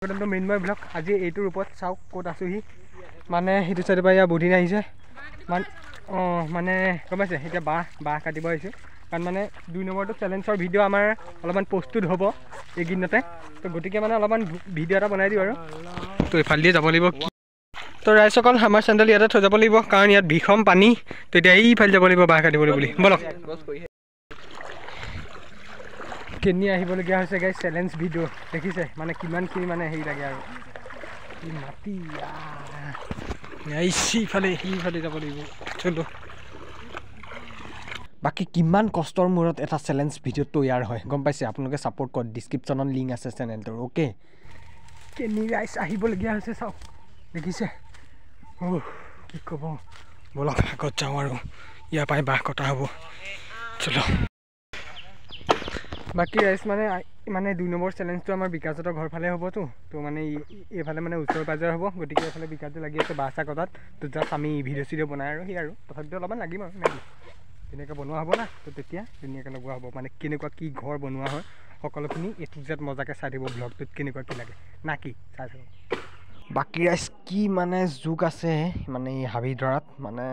Welcome to Mrinmoy blog. আজি এইটোৰ ওপৰত চাওক ক'ত আছোহি, মানে সেইটো চাইডৰ পৰা ইয়াৰ বুধিন আহিছে মানে গম পাইছে। এতিয়া বাঁহ কাটিব আহিছোঁ, কাৰণ মানে 2 নম্বৰটো চেলেঞ্জৰ ভিডিঅ' আমাৰ অলপমান প্ৰস্তুত হ'ব এইকেইদিনতে, তো গতিকে মানে অলপমান ভিডিঅ' এটা বনাই দিওঁ আৰু। তো এইফালে দিয়ে যাব লাগিব। তো ৰাইজসকল আমাৰ চেণ্ডেল ইয়াতে থৈ যাব লাগিব, কাৰণ ইয়াত ভীষণ পানী। তো এতিয়া এইফালে যাব লাগিব বাঁহ কাটিবলৈ বুলি। বলক কেনি আহিবলগীয়া হৈছে গাইজ চেলেঞ্জ ভিডিঅ' দেখিছে, মানে কিমানখিনি মানে হেৰি লাগে আৰু মাটি সিফালে যাব লাগিব। চলো বাকী কিমান কষ্টৰ মূৰত এটা চেলেঞ্জ ভিডিঅ' তৈয়াৰ হয় গম পাইছে। আপোনালোকে ছাপোৰ্ট কৰক, ডিছক্ৰিপশ্যনত লিংক আছে চেনেলটোৰ। অ'কে, কেনি ৰাইজ আহিবলগীয়া হৈছে চাওক, দেখিছে। কি ক'ব, বলক আগত যাওঁ আৰু ইয়াৰ পৰাই বাঁহ কটা হ'ব। চলো বাকী ৰাইজ মানে 2 নম্বৰ চেলেঞ্জটো আমাৰ বিকাশহঁতৰ ঘৰ ফালে হ'বতো, তো মানে এইফালে মানে ওচৰ পাজৰে হ'ব। গতিকে এইফালে বিকাশটো লাগি আছে বাঁহ চাহ কটাত। তো জাষ্ট আমি ভিডিঅ' চিডিঅ' বনাই আৰু সেই আৰু তথাপিতো অলপমান লাগিম আৰু নেকি, ধুনীয়াকৈ বনোৱা হ'ব না। তো তেতিয়া ধুনীয়াকৈ লগোৱা হ'ব, মানে কেনেকুৱা কি ঘৰ বনোৱা হয় সকলোখিনি A to Z মজাকৈ চাই দিব ব্লগটোত, কেনেকুৱা কি লাগে না কি চাই থাকক। বাকী ৰাইজ কি মানে জোক আছে মানে এই হাবি ধৰাত, মানে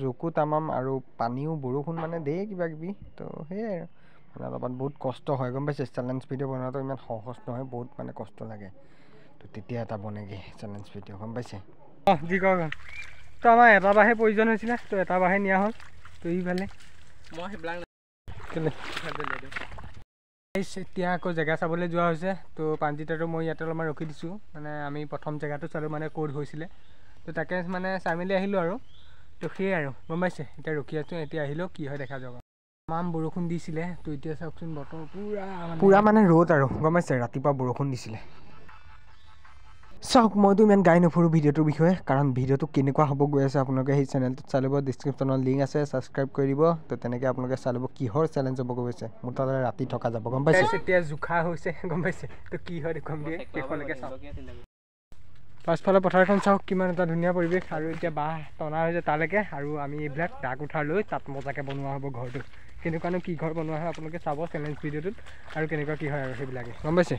জোকো তামাম আৰু পানীও বৰষুণ মানে দেই কিবা কিবি। তো সেয়াই আৰু মানে অলপমান বহুত কষ্ট হয় গম পাইছে। চেলেঞ্জ ভিডিঅ' বনোৱাটো ইমান সহজ নহয়, বহুত মানে কষ্ট লাগে। তো তেতিয়া এটা বনেগৈ চেলেঞ্জ ভিডিঅ' গম পাইছে। যি কওক, তো আমাৰ এটা বাঁহে প্ৰয়োজন হৈছিলে, তো এটা বাঁহে নিয়া হ'ল। তো এইফালে এতিয়া আকৌ জেগা চাবলৈ যোৱা হৈছে। তো পাঞ্জিত আৰু মই ইয়াতে অলপমান ৰখি দিছোঁ, মানে আমি প্ৰথম জেগাটো চালোঁ মানে ক'ত হৈছিলে। তো তাকে মানে চাই মেলি আহিলোঁ আৰু। তো সেয়াই আৰু গম পাইছে, এতিয়া ৰখি আছোঁ। এতিয়া আহিলেও কি হয় দেখা যাওক। তামাম বৰষুণ দিছিলে, তো এতিয়া চাওকচোন বতৰ পুৰা মানে ৰ'দ আৰু গম পাইছে। ৰাতিপুৱা বৰষুণ দিছিলে। চাওক মইতো ইমান গাই নুফুৰোঁ ভিডিঅ'টোৰ বিষয়ে, কাৰণ ভিডিঅ'টো কেনেকুৱা হ'ব গৈ আছে আপোনালোকে সেই চেনেলটোত চাই ল'ব। ডিছক্ৰিপশ্যনত লিংক আছে, ছাবস্ক্ৰাইব কৰি দিব। তো তেনেকৈ আপোনালোকে চাই ল'ব কিহৰ চেলেঞ্জ হ'ব গৈ আছে। মোৰ তাতে ৰাতি থকা যাব গম পাইছে। এতিয়া জোখা হৈছে গম পাইছে, তো কি হয় দেখুৱাম দিয়ে শেষলৈকে চাওক। পাছফালে পথাৰখন চাওক, কিমান এটা ধুনীয়া পৰিৱেশ। আৰু এতিয়া বাঁহ টনা হৈছে তালৈকে, আৰু আমি এইবিলাক দাগ উঠাৰ লৈ তাত মজাকৈ বনোৱা হ'ব ঘৰটো। কেনেকুৱানো কি ঘৰ বনোৱা হয় আপোনালোকে চাব চেলেঞ্জ ভিডিঅ'টোত, আৰু কেনেকুৱা কি হয় আৰু সেইবিলাকে গম পাইছে।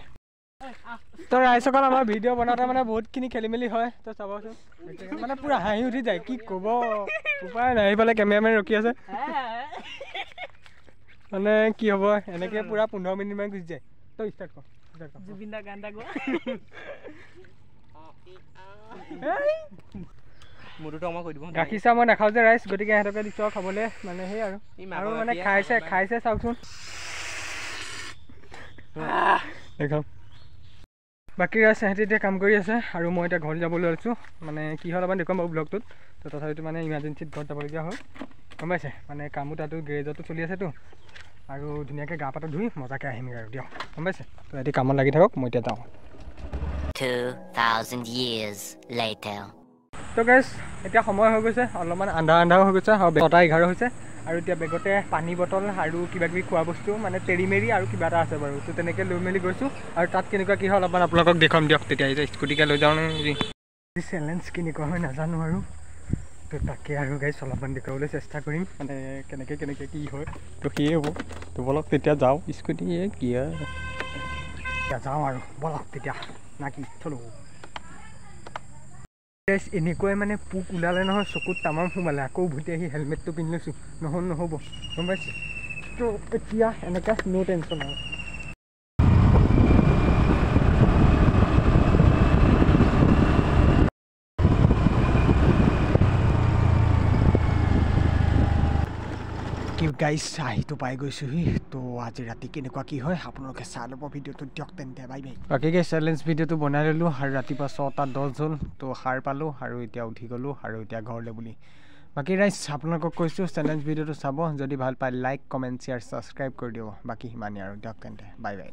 তো ৰাইজসকল আমাৰ ভিডিঅ' বনাওঁতে মানে বহুতখিনি খেলি মেলি হয়, তো চাবচোন। মানে পূৰা হাঁহি উঠি যায়, কি ক'ব উপায় নাই। এইফালে কেমেৰামেন ৰখি আছে, মানে কি হ'ব এনেকৈ পূৰা 15 মিনিটমান গুচি যায়। তো ষ্টাৰ্ট কৰ। গাখীৰ চাহ মই নাখাওঁ যে ৰাইজ, গতিকে সিহঁতকে দিছোঁ আৰু খাবলৈ। মানে সেই আৰু মানে খাইছে চাওকচোন দেখাম। বাকী ৰাইজ সিহঁতি এতিয়া কাম কৰি আছে, আৰু মই এতিয়া ঘৰত যাবলৈ লৈছোঁ। মানে কি হ'ল অলপমান দেখুৱাম বাৰু ব্লগটোত। তো তথাপিতো মানে ইমাৰ্জেঞ্চিত ঘৰত যাবলগীয়া হ'ল গম পাইছে। মানে কামো তাতো গেৰেজতো চলি আছেতো, আৰু ধুনীয়াকৈ গা পাতো ধুই মজাকৈ আহিমগৈ আৰু দিয়ক গম পাইছে। তো সিহঁতি কামত লাগি থাকক, মই এতিয়া যাওঁ। 2000 years later. তো গাইজ এতিয়া সময় হৈ গৈছে, অলপমান আন্ধাৰো হৈ গৈছে, আৰু 11:11 হৈছে। আৰু এতিয়া বেগতে পানী বটল আৰু কিবাকিবি খোৱা বস্তু মানে তেৰিমেৰি আৰু কিবা এটা আছে বাৰু। তো তেনেকৈ লৈ মেলি গৈছোঁ, আৰু তাত কেনেকুৱা কি হয় অলপমান আপোনালোকক দেখুৱাম দিয়ক। তেতিয়া এতিয়া স্কুটিকে লৈ যাওঁ নেকি, চেলেঞ্জ কেনেকুৱা হয় নাজানো আৰু। তো তাকে আৰু গাইজ অলপমান দেখুৱাবলৈ চেষ্টা কৰিম, মানে কেনেকৈ কি হয়। তো সেয়ে হ'ব। তো বলক তেতিয়া যাওঁ, স্কুটি কি হয় এতিয়া যাওঁ আৰু বলক তেতিয়া না কি চলো। এনেকুৱাই মানে পোক ওলালে নহয়, চকুত তামাম সোমালে। আকৌ উভতি আহি হেলমেটটো পিন্ধি লৈছোঁ, নহ'ব গম পাইছে। তো এতিয়া এনেকুৱা ন' টেনশ্যন আৰু। কি গাইজ আহিটো পাই গৈছোঁহি। তো আজি ৰাতি কেনেকুৱা কি হয় আপোনালোকে চাই ল'ব ভিডিঅ'টো দিয়ক তেন্তে। Bye bye. বাকী গাইজ চেলেঞ্জ ভিডিঅ'টো বনাই ল'লোঁ, আৰু ৰাতিপুৱা 6:10 হ'ল। তো সাৰ পালোঁ, আৰু এতিয়া উঠি গ'লোঁ, আৰু এতিয়া ঘৰলৈ বুলি। বাকী ৰাইজ আপোনালোকক কৈছোঁ চেলেঞ্জ ভিডিঅ'টো চাব, যদি ভাল পায় লাইক কমেণ্ট শ্বেয়াৰ ছাবস্ক্ৰাইব কৰি দিব। বাকী সিমানেই আৰু দিয়ক তেন্তে বাই বাই।